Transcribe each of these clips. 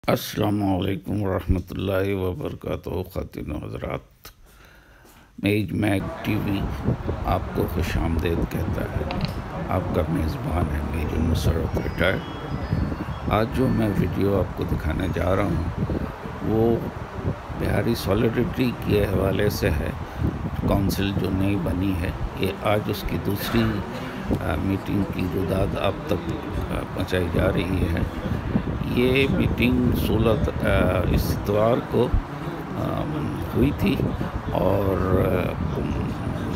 السلام علیکم ورحمۃ اللہ وبرکاتہ۔ خواتین و حضرات، میج میگ ٹی وی آپ کو خوش آمدید کہتا ہے۔ آپ کا میزبان ہے میجر مسرت ریٹائرڈ۔ آج جو میں ویڈیو آپ کو دکھانے جا رہا ہوں وہ بہاری سالیڈرٹی کے حوالے سے ہے۔ کونسل جو نئی بنی ہے، یہ آج اس کی دوسری میٹنگ کی روداد آپ تک پہنچائی جا رہی ہے۔ یہ میٹنگ 16 اتوار کو ہوئی تھی اور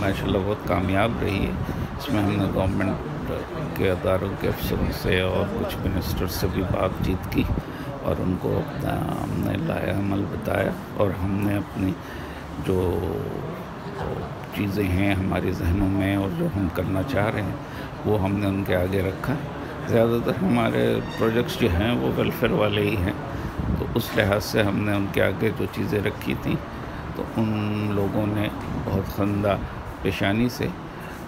ماشاءاللہ بہت کامیاب رہی ہے۔ اس میں ہم نے گورنمنٹ کے اداروں کے افسروں سے اور کچھ منسٹر سے بھی بات چیت کی اور ان کو ہم نے لائحہ عمل بتایا، اور ہم نے اپنی جو چیزیں ہیں ہمارے ذہنوں میں اور جو ہم کرنا چاہ رہے ہیں وہ ہم نے ان کے آگے رکھا۔ زیادہ تر ہمارے پروجیکٹس جو ہیں وہ ویلفیئر والے ہی ہیں، تو اس لحاظ سے ہم نے ان کے آگے جو چیزیں رکھی تھیں تو ان لوگوں نے بہت خندہ پیشانی سے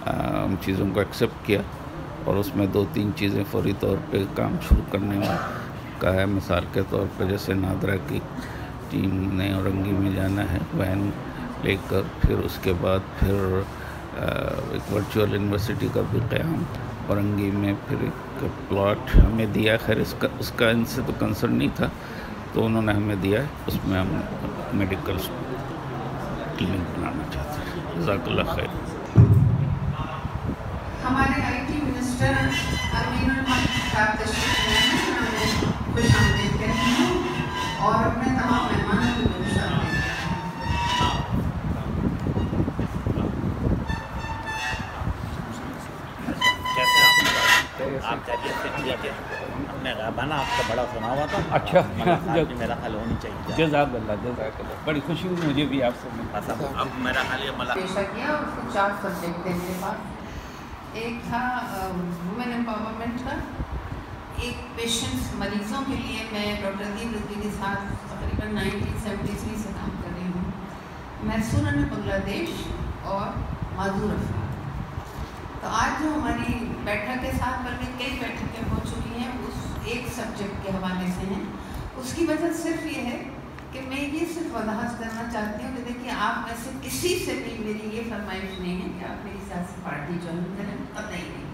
ان چیزوں کو ایکسیپٹ کیا، اور اس میں 2-3 چیزیں فوری طور پہ کام شروع کرنے کا ہے۔ مثال کے طور پہ جیسے نادرا کی ٹیم نے اورنگی میں جانا ہے وین لے کر، پھر اس کے بعد پھر ایک ورچوئل یونیورسٹی کا بھی قیام اورنگی میں، پھر ایک پلاٹ ہمیں دیا، خیر اس کا ان سے تو کنسرن نہیں تھا تو انہوں نے ہمیں دیا ہے، اس میں ہم میڈیکل کلینک بنانا چاہتے ہیں۔ جزاک اللہ خیر۔ ہمارے آئی ٹی منسٹر امین الملک صاحب تشریف لائے ہیں، میں خوش آمدید کہتی ہوں اور اپنے تمام مہمانوں کو خوش آمدید۔ آپ جاریت سے ٹھیک ہے، اپنے غابانہ آپ کا بڑا سنا ہوا تھا۔ اچھا، میرا خیال ہونی چاہیے۔ جزاک اللہ، بڑی خوشی ہوئی مجھے بھی آپ سے۔ اب میرا خیال یہ پیشہ کیا اور اس کو 4 سبجیکٹ تھے میرے پاس۔ ایک تھا وومن امپاورمنٹ کا، ایک پیشنٹس مریضوں کے لیے میں ڈاکٹر عظیم رضوی کے ساتھ تقریباً 1973 سے کام کر رہی ہوں، محصورن بنگلہ دیش اور معذور افراد۔ تو آج جو ہماری بیٹھک کے ساتھ بلکہ کئی بیٹھکیں ہو چکی ہیں اس ایک سبجیکٹ کے حوالے سے ہیں۔ اس کی وجہ صرف یہ ہے کہ میں یہ صرف وضاحت کرنا چاہتی ہوں کہ دیکھیے آپ میں سے کسی سے بھی میری یہ فرمائش نہیں ہے کہ آپ میری سیاسی پارٹی جوائن کریں، قطعی نہیں،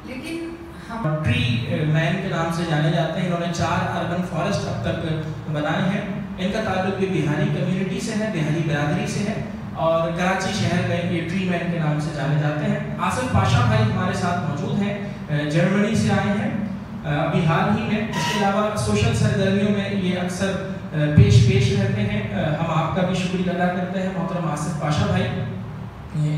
لیکن ہم ٹری مین کے نام سے جانے جاتے ہیں۔ انہوں نے 4 اربن فارسٹ اب تک بنائے ہیں۔ ان کا تعلق بھی بہاری کمیونٹی سے ہے، بہاری برادری سے ہے، اور کراچی شہر میں یہ ٹری مین کے نام سے جانے جاتے ہیں۔ آصف پاشا بھائی ہمارے ساتھ موجود ہیں، جرمنی سے آئے ہیں ابھی حال ہی میں۔ اس کے علاوہ سوشل سرگرمیوں میں یہ اکثر پیش رہتے ہیں۔ ہم آپ کا بھی شکریہ ادا کرتے ہیں محترم آصف پاشا بھائی۔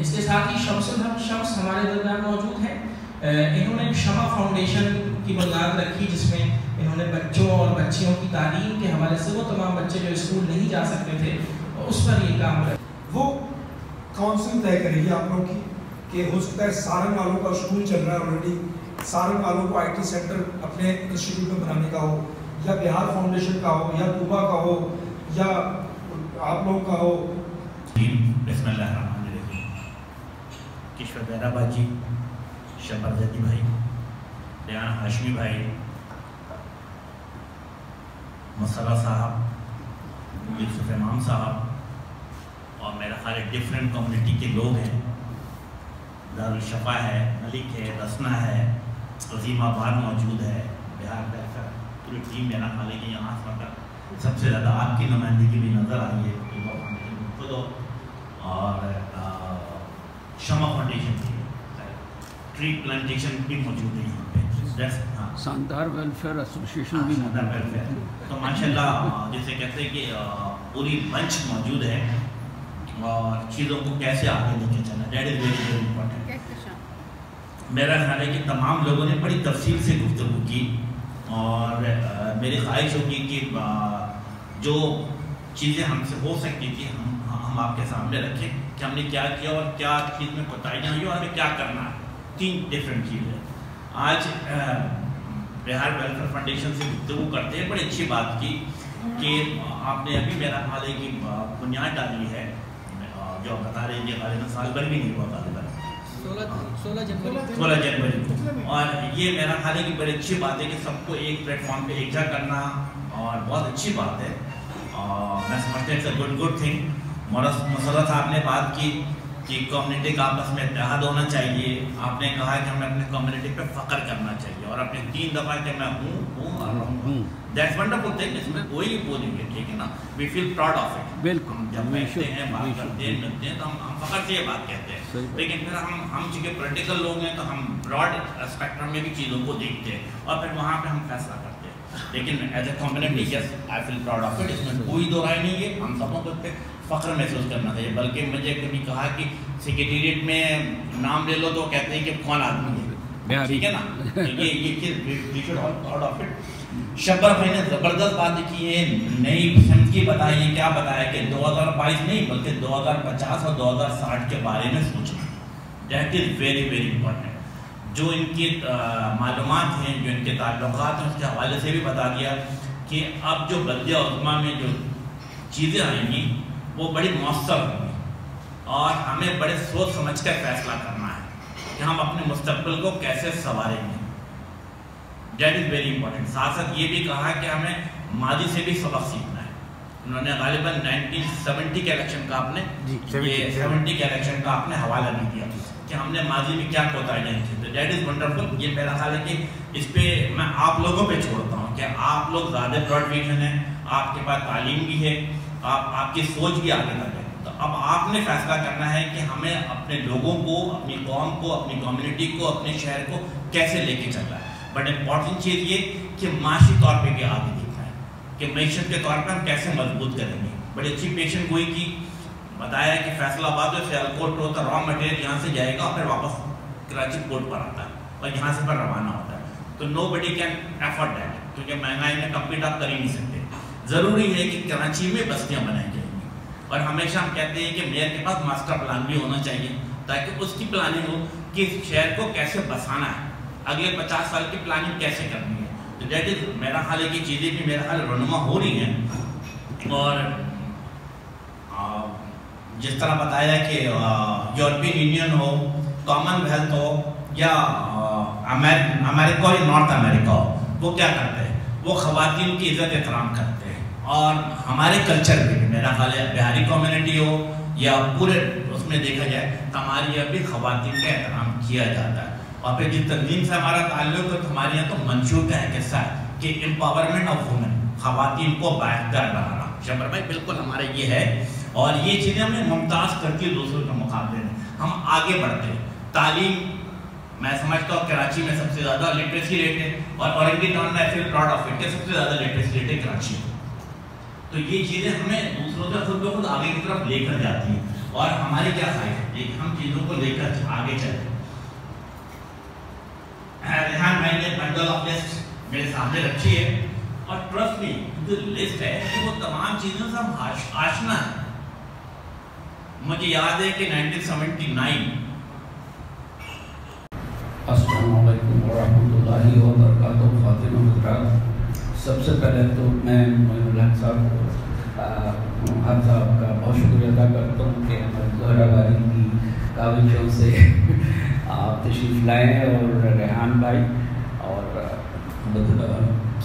اس کے ساتھ ہی شمس الحق شمس ہمارے درمیان موجود ہیں۔ انہوں نے شمع فاؤنڈیشن کی بنیاد رکھی، جس میں انہوں نے بچوں اور بچیوں کی تعلیم کے حوالے سے وہ تمام بچے جو اسکول نہیں جا سکتے تھے اس پر یہ کام کرے۔ وہ کونسل طے کرے گی آپ لوگ کی کہ ہو سکتا ہے سارنگ والوں کا اسکول چل رہا ہے آلریڈی، سارنگ والوں کو آئی ٹی سینٹر اپنے انسٹیٹیوٹ میں بنانے کا ہو، یا بہار فاؤنڈیشن کا ہو، یا طوبہ کا ہو، یا آپ لوگ کا ہو۔ بسم اللہ الرحمن الرحیم۔ کشور بیرا باجی، شبر زدی بھائی، ریان ہاشمی بھائی، مسرہ صاحب، یوسف امام صاحب، اور میرا خیال ڈفرینٹ کمیونٹی کے لوگ ہیں۔ دارالشفا ہے، ملک ہے، رسنا ہے، عظیم آباد موجود ہے، بہار کا پوری ٹیم۔ میرا خیال ہے کہ یہاں سب سے زیادہ آپ کی نمائندگی بھی نظر آئی ہے، اور شمع فاؤنڈیشن کی ٹری پلانٹیشن بھی موجود ہے یہاں پہ، شاندار ویلفیئر ایسوسیشن بھی موجود ہے۔ تو ماشاءاللہ جیسے کہتے ہیں کہ پوری بنچ موجود ہے، اور چیزوں کو کیسے آگے لے کے چلنا، that is very very important. میرا خیال ہے کہ تمام لوگوں نے بڑی تفصیل سے گفتگو کی، اور میری خواہش ہوگی کہ جو چیزیں ہم سے ہو سکتی تھی ہم آپ کے سامنے رکھیں کہ ہم نے کیا کیا اور کیا چیز میں کوتاہیاں ہوئی اور ہمیں کیا کرنا ہے۔ 3 ڈفرینٹ چیزیں آج بہار ویلفیئر فاؤنڈیشن سے گفتگو کرتے ہیں۔ بڑی اچھی بات کی کہ آپ نے ابھی میرا خیال ہے کہ بنیاد ڈالی ہے، جو بتا رہے ہیں کہ غالباً سال بھر بھی نہیں ہوا، غالباً 16 جنوری کو، اور یہ میرا خیال ہے کہ بڑی اچھی بات ہے کہ سب کو ایک پلیٹ فارم پہ اکٹھا کرنا اور بہت اچھی بات ہے. میں سمجھتا ہوں اٹس اے گڈ تھنگ. مسرت صاحب نے بات کی کہ کمیونٹی کا آپس میں اتحاد ہونا چاہیے. آپ نے کہا کہ ہمیں اپنے کمیونٹی پہ فخر کرنا چاہیے اور اپنے 3 دفعہ کہ میں ہوں اور رہوں. That's wonderful thing. اس میں کوئی وہ نہیں ہے, ٹھیک ہے نا. وی فیل پراؤڈ آف اٹ. بالکل جب بیٹھتے ہیں بات کرتے ہیں ملتے ہیں تو ہم فخر سے یہ بات کہتے ہیں. لیکن پھر ہم چونکہ پولیٹیکل لوگ ہیں تو ہم براڈ اسپیکٹرم میں بھی چیزوں کو دیکھتے ہیں اور پھر وہاں پہ ہم فیصلہ کرتے ہیں. لیکن as a community yes I feel proud of it. اس میں کوئی دو رائے نہیں ہے. ہم سبوں کو فخر محسوس کرنا چاہیے. بلکہ مجھے کبھی کہا کہ سیکریٹریٹ میں نام لے لو تو کہتے ہیں کہ کون آدمی ہے, ٹھیک ہے نا. یہ چیز پراؤڈ آف اٹ. شبر بھائی نے زبردست بات کی ہے, نئی سمت کی بتائی. کیا بتایا کہ 2022 نہیں بلکہ 2050 اور 2060 کے بارے میں سوچنا. That is very very important. جو ان کی معلومات ہیں, جو ان کے تعلقات ہیں, اس کے حوالے سے بھی بتا دیا کہ اب جو بلدیہ عظمیٰ میں جو چیزیں آئیں گی وہ بڑی مؤثر ہوں گی اور ہمیں بڑے سوچ سمجھ کر فیصلہ کرنا ہے کہ ہم اپنے مستقبل کو کیسے سنواریں گے. That is very important. ساتھ ساتھ یہ بھی کہا کہ ہمیں ماضی سے بھی سبق سیکھنا ہے. انہوں نے غالباً 1970 کے الیکشن کا آپ نے 70 کے الیکشن کا آپ نے حوالہ نہیں دیا کہ ہم نے ماضی میں کیا کوتاہیاں کی. تو دیٹ از ونڈرفل. یہ میرا خیال ہے کہ اس پہ میں آپ لوگوں پہ چھوڑتا ہوں کہ آپ لوگ زیادہ براڈ ویژن ہیں, آپ کے پاس تعلیم بھی ہے, آپ کی سوچ بھی آگے تک ہے. تو اب آپ نے فیصلہ کرنا ہے کہ ہمیں اپنے لوگوں کو, اپنی قوم کو, اپنی کمیونٹی کو, اپنے شہر کو کیسے لے کے چلنا ہے. بٹ امپورٹنٹ چیز یہ کہ معاشی طور پہ بھی آگے دیکھنا ہے کہ معیشت کے طور پر ہم کیسے مضبوط کریں گے. بڑی اچھی پیشن گوئی کی. بتایا کہ فیصلہ آباد سے سیالکوٹ ہوتا را مٹیریل یہاں سے جائے گا اور پھر واپس کراچی پورٹ پر آتا ہے اور یہاں سے پر روانہ ہوتا ہے. تو نو بڈی کین افورڈ دیٹ, کیونکہ مہنگائی میں کمپیٹ آپ کر ہی نہیں سکتے. ضروری ہے کہ کراچی میں بستیاں بنائی جائیں گی اور ہمیشہ ہم کہتے ہیں کہ میئر کے پاس ماسٹر پلان بھی ہونا چاہیے تاکہ اس کی پلاننگ ہو کہ اس شہر کو کیسے بسانا ہے, اگلے 50 سال کی پلاننگ کیسے کرنی ہے. تو دیٹ از میرا خیال ہے کہ چیزیں بھی میرا خیال رونما ہو رہی ہیں. اور جس طرح بتایا کہ یورپین یونین ہو, کامن ویلتھ ہو یا امریکہ یا نارتھ امریکہ ہو, وہ کیا کرتے ہیں, وہ خواتین کی عزت احترام کرتے ہیں. اور ہمارے کلچر میں بھی میرا خیال ہے بہاری کمیونٹی ہو یا پورے اس میں دیکھا جائے تو ہماری یہاں بھی خواتین کا احترام کیا جاتا ہے. اور پھر جس تنظیم سے ہمارا تعلق ہے تو ہمارے یہاں تو منشور کا ایک حصہ ہے کہ امپاورمنٹ آف وومن, خواتین کو بااختیار بنانا. شبر بھائی بالکل ہمارا یہ ہے اور یہ چیزیں ہمیں ممتاز کرتی ہے دوسروں کے مقابلے میں. ہم آگے بڑھتے ہیں. تعلیم میں سمجھتا ہوں کراچی میں سب سے زیادہ لٹریسی ریٹ ہے اور اورنگی ٹاؤن میں فیل پراؤڈ آف اٹ کہ سب سے زیادہ لٹریسی ریٹ ہے کراچی میں. تو یہ چیزیں ہمیں دوسروں سے خود بخود آگے کی طرف لے کر جاتی ہیں اور ہماری کیا خواہش ہے کہ ہم چیزوں کو لے کر آگے چلیں. ریحان بھائی نے بنڈل آف لسٹ میرے سامنے رکھی ہے اور ٹرسٹ می جو لسٹ ہے کہ وہ تمام چیزوں سے ہم آشنا ہے. مجھے یاد ہے کہ 1979 السلام علیکم ورحمۃ اللہ وبرکاتہ. خواتین و حضرات, سب سے پہلے تو میں معین الحق صاحب کو صاحب کا بہت شکریہ ادا کرتا ہوں کہ ہمارے زہرا باری کی کاوشوں سے آپ تشریف لائیں. اور ریحان بھائی اور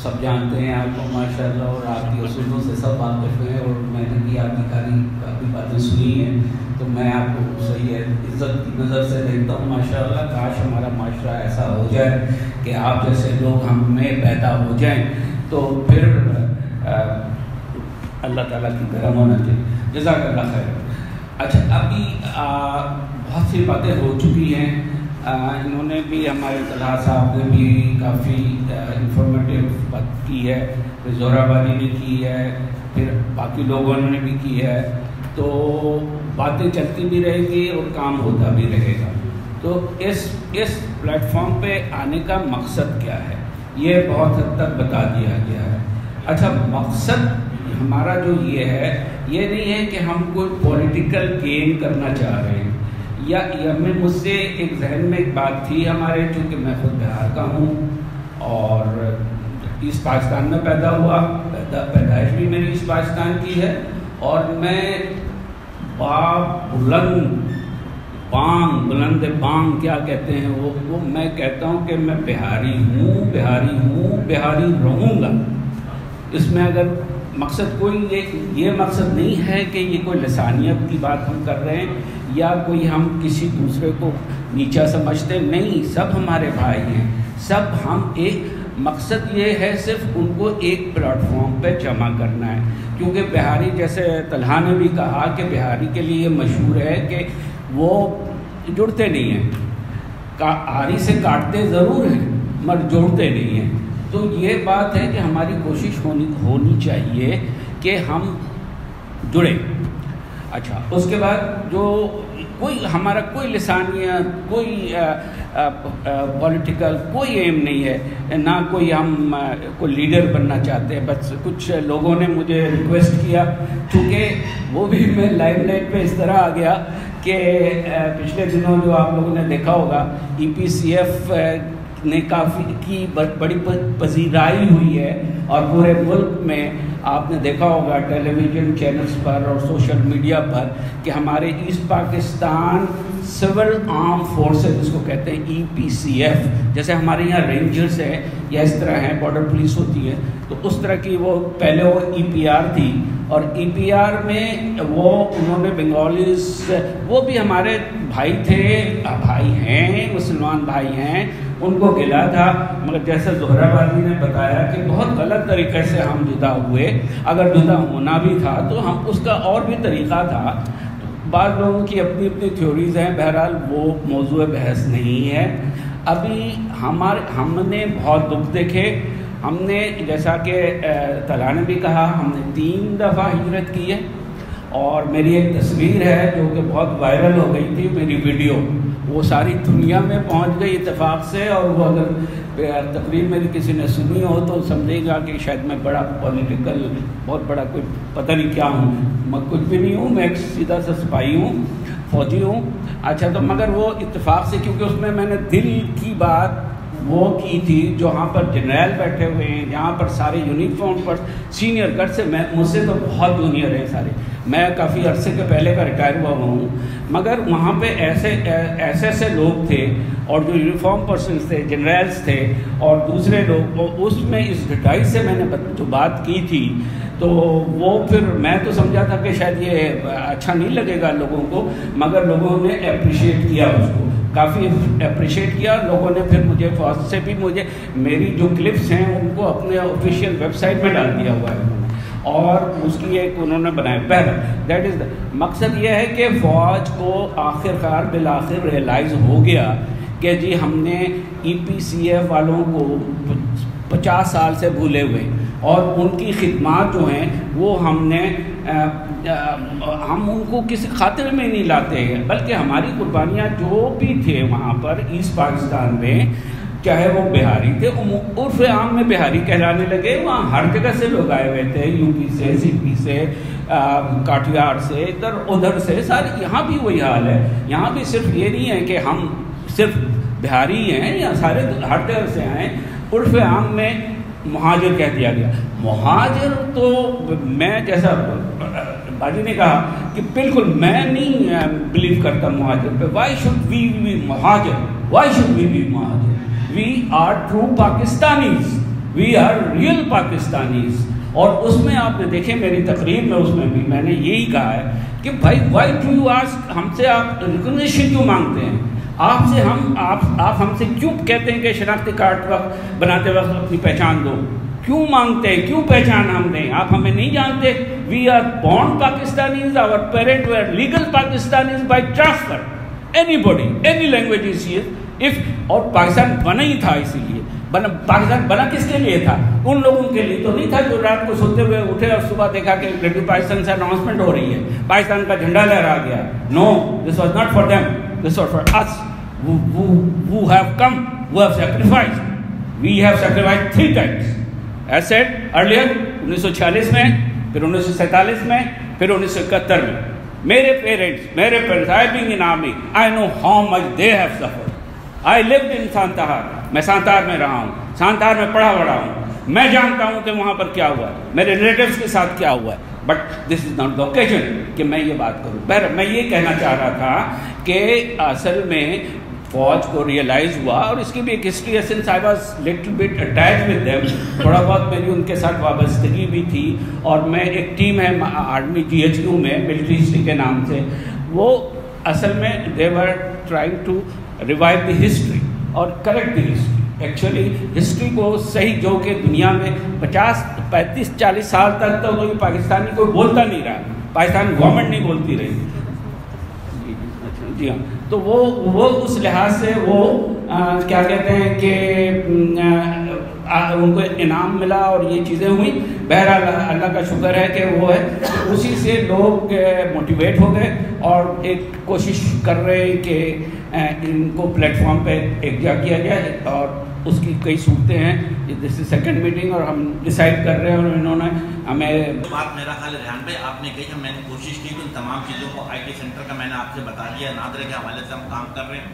سب جانتے ہیں آپ کو ماشاء اللہ اور آپ کی اصولوں سے سب واقف ہیں اور میں نے بھی آپ کی کافی باتیں سنی ہیں تو میں آپ کو صحیح ہے عزت کی نظر سے دیکھتا ہوں. ماشاء اللہ کاش ہمارا معاشرہ ایسا ہو جائے کہ آپ جیسے لوگ ہم میں پیدا ہو جائیں تو پھر اللہ تعالیٰ کی کرم ہونا چاہیے. جزاک اللہ خیر. اچھا ابھی بہت سی باتیں ہو چکی ہیں. انہوں نے بھی ہمارے طلحہ صاحب نے بھی کافی انفارمیٹیو بات کی ہے, زہرا باری نے کی ہے, پھر باقی لوگوں نے بھی کی ہے. تو باتیں چلتی بھی رہے گی اور کام ہوتا بھی رہے گا. تو اس پلیٹ فارم پہ آنے کا مقصد کیا ہے یہ بہت حد تک بتا دیا گیا ہے. اچھا مقصد ہمارا جو یہ ہے یہ نہیں ہے کہ ہم کوئی پولیٹیکل گین کرنا چاہ رہے ہیں یا میں مجھ سے ایک ذہن میں ایک بات تھی ہمارے, چونکہ میں خود بہار کا ہوں اور ایسٹ پاکستان میں پیدا ہوا, پیدائش بھی میری ایسٹ پاکستان کی ہے اور میں بلند بانگ کیا کہتے ہیں وہ میں کہتا ہوں کہ میں بہاری ہوں, بہاری رہوں گا. اس میں اگر مقصد کوئی یہ مقصد نہیں ہے کہ یہ کوئی لسانیت کی بات ہم کر رہے ہیں یا کوئی ہم کسی دوسرے کو نیچا سمجھتے، نہیں، سب ہمارے بھائی ہیں، سب ہم ایک مقصد یہ ہے صرف ان کو ایک پلیٹ فارم پہ جمع کرنا ہے. کیونکہ بہاری، جیسے طلحہ نے بھی کہا کہ بہاری کے لیے یہ مشہور ہے کہ وہ جڑتے نہیں ہیں، آری سے کاٹتے ضرور ہیں مگر جوڑتے نہیں ہیں. تو یہ بات ہے کہ ہماری کوشش ہونی چاہیے کہ ہم جڑیں. اچھا، اس کے بعد جو ہمارا کوئی لسانیت، کوئی پولیٹیکل کوئی ایم نہیں ہے، نہ کوئی ہم کوئی لیڈر بننا چاہتے ہیں. بس کچھ لوگوں نے مجھے ریکویسٹ کیا، چونکہ وہ بھی میں لائم لائٹ پہ اس طرح آ گیا کہ پچھلے دنوں جو آپ لوگوں نے دیکھا ہوگا EPCF نے کافی کی بڑی پذیرائی ہوئی ہے، اور پورے ملک میں آپ نے دیکھا ہوگا ٹیلی ویژن چینلز پر اور سوشل میڈیا پر کہ ہمارے asset Pakistan civil arm forces, جس کو کہتے ہیں EPCF، جیسے ہمارے یہاں رینجرز ہیں یا اس طرح ہیں، بارڈر پولیس ہوتی ہے، تو اس طرح کی وہ پہلے وہ EPR تھی. اور EPR میں انہوں نے بنگالیز، وہ بھی ہمارے بھائی تھے، بھائی ہیں، مسلمان بھائی ہیں، ان کو گلا تھا. مگر جیسے زہرہ بازی نے بتایا کہ بہت غلط طریقے سے ہم جدا ہوئے. اگر جدا ہونا بھی تھا تو ہم اس کا اور بھی طریقہ تھا. بعض لوگوں کی اپنی اپنی تھیوریز ہیں، بہرحال وہ موضوع بحث نہیں ہے. ابھی ہم نے بہت دکھ دیکھے. ہم نے، جیسا کہ طلحہ نے بھی کہا، ہم نے 3 دفعہ ہجرت کی ہے. اور میری ایک تصویر ہے جو کہ بہت وائرل ہو گئی تھی، میری ویڈیو، وہ ساری دنیا میں پہنچ گئی اتفاق سے. اور وہ اگر تقریر میری کسی نے سنی ہو تو سمجھے گا کہ شاید میں بڑا پولیٹیکل، بہت بڑا کوئی پتہ نہیں کیا ہوں. میں کچھ بھی نہیں ہوں، میں ایک سیدھا سا سپاہی ہوں، فوجی ہوں. اچھا، تو مگر وہ اتفاق سے، کیونکہ اس میں نے دل کی بات وہ کی تھی، جہاں پر جنرل بیٹھے ہوئے ہیں، جہاں پر سارے یونیفارم پر سینئر گھر سے، مجھ سے تو بہت جونیئر ہیں سارے، میں کافی عرصے کے پہلے کا ریٹائر ہوا ہوں. مگر وہاں پہ ایسے لوگ تھے، اور جو یونیفارم پرسنس تھے، جنرلز تھے، اور دوسرے لوگ، اس میں اس ڈٹائی سے میں نے جو بات کی تھی، تو وہ پھر میں تو سمجھا تھا کہ شاید یہ اچھا نہیں لگے گا لوگوں کو، مگر لوگوں نے اپریشیٹ کیا، اس کو کافی اپریشیٹ کیا. لوگوں نے پھر مجھے فوج سے بھی میری جو کلپس ہیں ان کو اپنے آفیشیل ویب سائٹ میں ڈال دیا ہوا ہے، اور اس کی ایک انہوں نے بنایا. پہلا دیٹ از مقصد یہ ہے کہ فوج کو آخرکار بالآخر ریئلائز ہو گیا کہ جی ہم نے EPCF والوں کو 50 سال سے بھولے ہوئے، اور ان کی خدمات جو ہیں وہ ہم ان کو کسی خاطر میں نہیں لاتے ہیں، بلکہ ہماری قربانیاں جو بھی تھے وہاں پر ایسٹ پاکستان میں، چاہے وہ بہاری تھے، عرف عام میں بہاری کہلانے لگے. وہاں ہر جگہ سے لوگ آئے ہوئے تھے، UP سے، CP سے، کاٹیار سے، ادھر ادھر سے، سارے. یہاں بھی وہی حال ہے. یہاں بھی صرف یہ نہیں ہے کہ ہم صرف بہاری ہیں یا سارے ہر جگہ سے آئیں. عرف عام میں مہاجر کہہ دیا گیا. مہاجر تو میں، جیسا باجی نے کہا کہ بالکل میں نہیں بلیو کرتا مہاجر پہ. Why should we be Mohajir? Why should we be Mohajir? We are true Pakistanis, we are real Pakistanis. اور اس میں آپ نے دیکھے میری تقریر میں، اس میں بھی میں نے یہی کہا ہے کہ بھائی وائی ڈو یو آسک، ہم سے آپ ریکگنیشن کیوں مانگتے ہیں؟ آپ ہم سے کیوں کہتے ہیں کہ شناختی کارڈ بناتے وقت اپنی پہچان دو؟ کیوں مانگتے ہیں؟ کیوں پہچان ہم دیں؟ آپ ہمیں نہیں جانتے. We are born Pakistanis, our parent were legal Pakistanis by transfer. Any body, any language is here. اور پاکستان بنا ہی تھا اسی لیے. پاکستان بنا کس کے لیے تھا؟ ان لوگوں کے لیے تو نہیں تھا جو رات کو سوتے ہوئے اٹھے اور صبح دیکھا کہ ریڈیو پاکستان سے اناؤنسمنٹ ہو رہی ہے، پاکستان کا جھنڈا لہرا گیا. No, this was not for them, this was for us who have come, who have sacrificed. We have sacrificed 3 times. As said earlier, 1946 میں، پھر 1947 میں، پھر 1971 میں. میرے parents I being in army, I know how much they have suffered. I lived in سانتہار. میں سانتہار میں رہا ہوں، سانتہار میں پڑھا بڑھا ہوں. میں جانتا ہوں کہ وہاں پر کیا ہوا ہے، میرے ریلیٹیوز کے ساتھ کیا ہوا ہے. But this is not the occasion کہ میں یہ بات کروں. میں یہ کہنا چاہ رہا تھا کہ اصل میں فوج کو ریئلائز ہوا، اور اس کی بھی ایک ہسٹری ہے، since I was little bit attach with them, تھوڑا بہت میری ان کے ساتھ وابستگی بھی تھی، اور میں ایک ٹیم ہے آرمی GHQ میں ملٹری ہسٹری کے نام سے، وہ اصل میں they were trying to review the history اور correct the history. Actually history کو صحیح، جو کہ دنیا میں 50 35 40 سال تک تو کوئی پاکستانی کوئی بولتا نہیں رہا، پاکستان گورنمنٹ نہیں بولتی رہی. جی ہاں، تو وہ اس لحاظ سے وہ کیا کہتے ہیں کہ ان کو انعام ملا اور یہ چیزیں ہوئیں. بہرحال اللہ کا شکر ہے کہ وہ ہے، اسی سے لوگ موٹیویٹ ہو گئے اور ایک کوشش کر رہے ہیں کہ ان کو پلیٹ فارم پہ یکجا کیا جائے، اور اس کی کئی صورتیں ہیں. دس از سیکنڈ میٹنگ اور ہم ڈیسائیڈ کر رہے ہیں، اور انہوں نے ہمیں بات میرا خیال ہے ریحان بھائی آپ نے کہی کہ میں نے کوشش کی کہ ان تمام چیزوں کو IT سینٹر کا میں نے آپ سے بتا دیا، نادرے کے حوالے سے ہم کام کر رہے ہیں،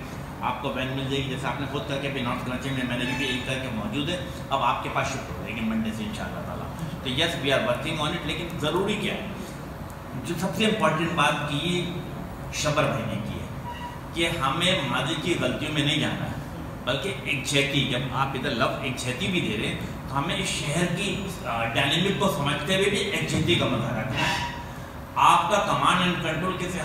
آپ کو وین مل جائے گی، جیسے آپ نے خود کہا کہ ابھی نارتھ کراچی میں مینیجر بھی ایک کر کے موجود ہے، اب آپ کے پاس شفٹ ہو جائے گی منڈے سے انشاءاللہ تعالیٰ. تو yes we are working on it. لیکن ضروری کیا ہے، جو سب سے امپورٹنٹ بات کی شبر بھائی نے کی ہے کہ ہمیں ماضی کی غلطیوں میں نہیں جانا ہے، بلکہ ایک چھیتی، جب آپ ادھر لفظ ایک چھیتی بھی دے رہے ہیں تو ہمیں اس شہر کی ڈائنامک کو سمجھتے ہوئے بھی ایک چھیتی کا مظاہرہ کرنا ہے. آپ کا کمانڈ اینڈ کنٹرول کسی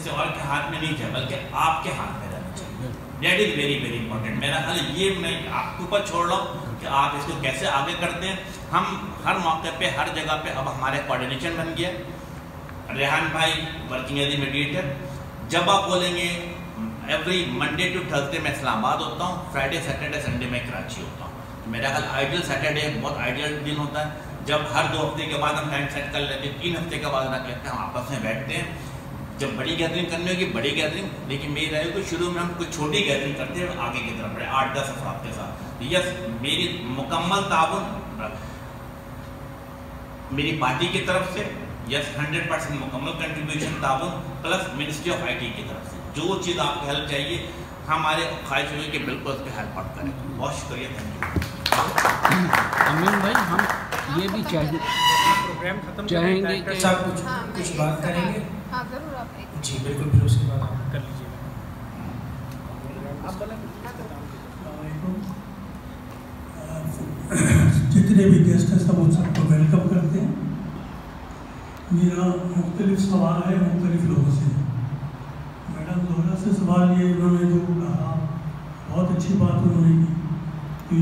اور کے ہاتھ میں نہیں چاہیے، بلکہ آپ کے ہاتھ میں رہنا چاہیے. That is very very important. میرا خیال یہ میں آپ کے اوپر چھوڑ رہا ہوں کہ آپ اس کو کیسے آگے کرتے ہیں. ہم ہر موقع پہ ہر جگہ پہ اب ہمارے کوآرڈینیشن بن گیا. ریحان بھائی ورکنگ ایز اے میڈیٹر. جب آپ بولیں گے ایوری منڈے ٹو تھرسڈے میں اسلام آباد ہوتا ہوں، فرائیڈے سیٹرڈے سنڈے میں کراچی ہوتا ہوں. میرا خیال آئیڈیل سیٹرڈے بہت آئیڈیل دن ہوتا ہے، جب ہر 2 ہفتے کے بعد ہم ٹائم سیٹ کر لیتے ہیں، 3 ہفتے کے بعد رکھ لیتے ہیں، ہم آپس میں بیٹھتے ہیں. جب بڑی گیدرنگ کرنی ہوگی بڑی گیدرنگ، لیکن میری رائے کہ شروع میں ہم کوئی چھوٹی گیدرنگ کرتے ہیں آگے کی طرف بڑھے 8-10 افراد کے ساتھ. یس میری مکمل تعاون میری پارٹی کی طرف سے، یس 100% مکمل کنٹریبیوشن تعاون پلس منسٹری آف IT کی طرف سے. جو چیز آپ کو ہیلپ چاہیے ہمارے خواہش ہوئی کہ بالکل اس کے ہیلپ آپ کریں. بہت شکریہ، تھینک یو. امین بھائی ہم یہ بھی چاہیں گے کہ صاحب کچھ بات کریں گے. ہاں ضرور. آپ جی بالکل، پھر اس کے بعد آپ کر لیجیے. جتنے بھی گیسٹ ہیں سب ان سب کو ویلکم کرتے ہیں. میرا مختلف سوال ہے مختلف لوگوں سے. میڈم زہرا سے سوال یہ، انہوں نے جو کہا بہت اچھی بات انہوں نے کی کہ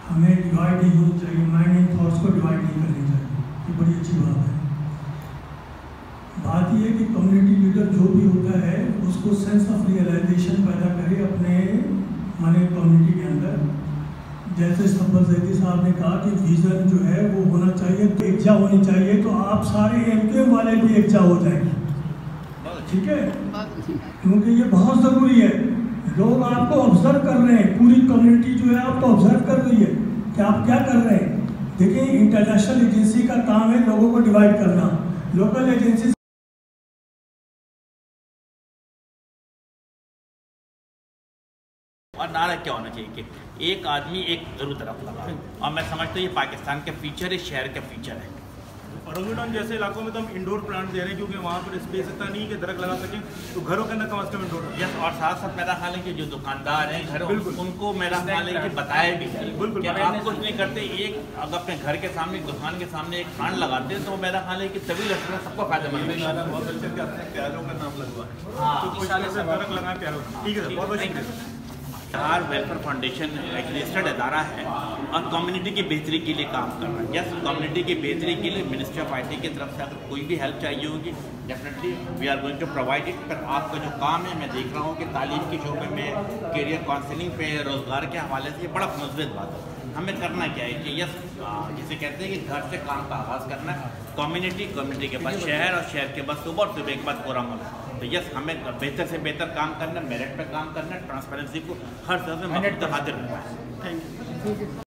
ہمیں ڈیوائڈ نہیں ہونی چاہیے، مائنڈ اینڈ تھاٹس کو ڈیوائڈ نہیں کرنی چاہیے. یہ بڑی اچھی بات ہے. بات یہ ہے کہ کمیونٹی لیڈر جو بھی ہوتا ہے اس کو سینس آف ریئلائزیشن پیدا کرے اپنے کمیونٹی کے اندر. جیسے سبر زیدی صاحب نے کہا کہ ویژن جو ہے وہ ہونا چاہیے، تو یکجا ہونی چاہیے، تو آپ سارے MK والے بھی یکجا ہو جائیں. ٹھیک ہے، کیونکہ یہ بہت ضروری ہے. لوگ آپ کو آبزرو کر رہے ہیں، پوری کمیونٹی جو ہے آپ کو آبزرو کر رہی ہے کہ آپ کیا کر رہے ہیں. دیکھیں انٹرنیشنل ایجنسی کا کام ہے لوگوں کو ڈیوائڈ کرنا. لوکل ایجنسی اور نعرہ کیا ہونا چاہیے کہ ایک آدمی ایک ضرور طرف لگا. اور میں سمجھتا ہوں یہ پاکستان کا فیچر ہے، شہر کا فیچر ہے. اورنگوٹان جیسے علاقوں میں تو ہم انڈور پلانٹ دے رہے ہیں کیونکہ وہاں پر اسپیس اتنا نہیں کہ درخت لگا سکیں، تو گھروں کے اندر کم از کم انڈور. یس، اور ساتھ ساتھ میرا خیال ہے کہ جو دکاندار ہیں گھروں ان کو میرا خیال ہے کہ بتایا بھی جائے کہ آپ کچھ نہیں کرتے. ایک اگر اپنے گھر کے سامنے دکان کے سامنے ایک پلانٹ لگاتے ہیں تو میرا خیال ہے کہ سبھی لڑکیاں سب کو فائدہ مند ہے. بہت اچھے سے اپنے پیاروں کا نام لگوا ہے، تو کوئی درخت لگائیں پیاروں. ٹھیک ہے سر، بہت بہت شکریہ. بہار ویلفیئر فاؤنڈیشن ایک رجسٹرڈ ادارہ ہے اور کمیونٹی کی بہتری کے لیے کام کر رہا ہے. یس، کمیونٹی کی بہتری کے لیے منسٹری آف IT کی طرف سے اگر کوئی بھی ہیلپ چاہیے ہوگی definitely we are going to provide it. پر آپ کا جو کام ہے میں دیکھ رہا ہوں کہ تعلیم کے شعبے میں کیریئر کاؤنسلنگ پہ روزگار کے حوالے سے یہ بڑا مثبت بات ہے. ہمیں کرنا کیا ہے کہ یس جسے کہتے ہیں کہ گھر سے کام کا آغاز کرنا ہے. کمیونٹی کے بعد شہر اور شہر کے بعد صبح اور صبح کے بعد پورا ملک. تو یس ہمیں بہتر سے بہتر کام کرنا ہے، میرٹ پہ کام کرنا ہے، ٹرانسپیرنسی کو ہر طرح سے دکھاتے رہنا ہے. Thank you.